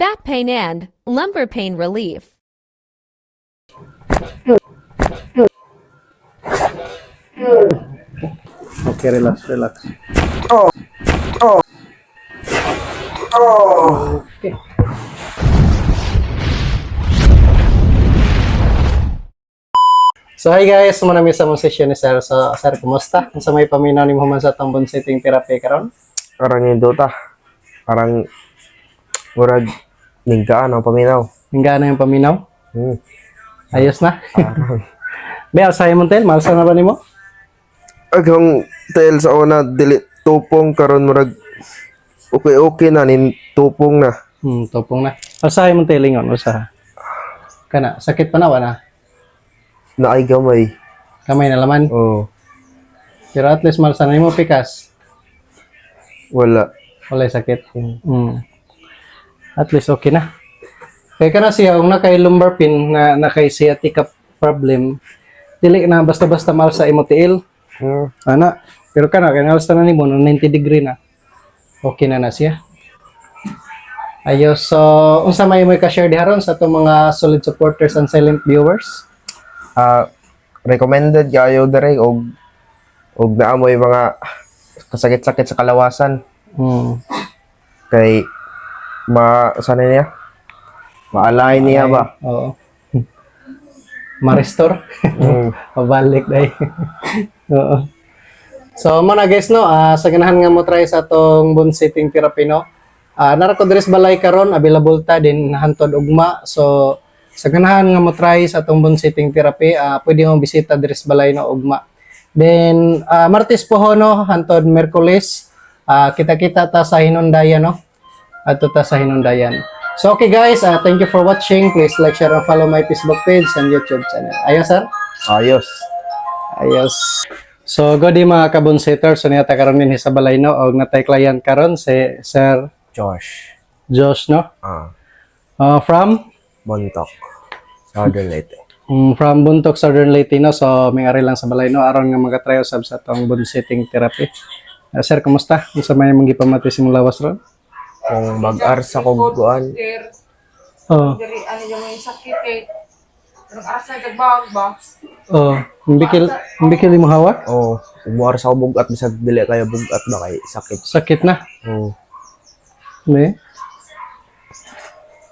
back pain, and lumbar pain relief. Okay, relax. Okay. So hi guys, manami sa mong session ni Sir. So Sir, kumusta? Sa may paminaw ni Muhammad sa tambon setting therapy karon? Parang yung Dota. Parang murag ningkaan ang paminaw. Hingga na yung paminaw? Hmm. Ayos na. Parang Be, alsahay mo tel, malsa na ba nimo? agang tel sa una dili tupong karon murag okay na nin tupong na. Tupong na. Alsahay mo tel ingon usa. Kana, sakit pa na wala. Naay gamay. Kamay na laman. Oh, Pero at least malsa na nimo pikas. wala. Walay sakit. At least okay na. Kaya ka na siya, kung nakay lumbar pain, na kay sciatica problem, dili na basta-basta malsa imo tiil. Ana, pero kana kay nalsa na nimo 90 degree na. Okay na siya. Ayos. So, unsa may mo ka-share diharon sa atong mga solid supporters and silent viewers? Recommended kayo dere og naamoy mga kasakit-sakit sa kalawasan kay sana niya maalay niya ba. Oo. Ma-restore. Pabalik dai. Oo. So, mo na guys no, sa ganahan nga mo try sa atong bone setting therapy no. Nara ko dres balay karon, available ta din hantod ugma. So, sa ganahan nga mo try sa atong bone setting therapy, pwede mo bisita dres balay no ugma. Then Martes po ho no, hantod Miyerkules, kita-kita ta sa Hinundayan no. Adto ta sa Hinundayan. So okay guys, thank you for watching. Please like, share, and follow my Facebook page and YouTube channel. Ayos sir? Ayos. Ayos. So good day mga kabonsetter. So niyata karon din sa balay no og natay client karon si Sir Josh no. From Bontok. Southern Leyte. from Buntok, Southern Leyte no. So may ari lang sa balay no aron nga maga-try usab sa tong bone setting therapy. Sir, kumusta? Unsa may mong gipamati sa imong lawas ron? Kung mag-ar sa kuguan, Oh. Dari ano yung may sakit eh. Anong asa nagbawag ba? Oh, imbikil mo hawak? umuar sa bugat bisag dili kayo bugat ba kay sakit. Sakit na. Oh. Ne?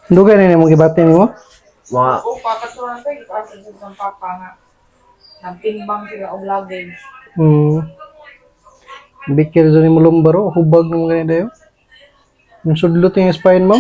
Dugay na mong gibati nimo? Mga O papaturan ko, ipasa sa papa nga. Nagtimbang sila og luggage. Imbikil dyan mo lumbaro, hubag ng ganyan dayo. Yung sudlot yung spine mo?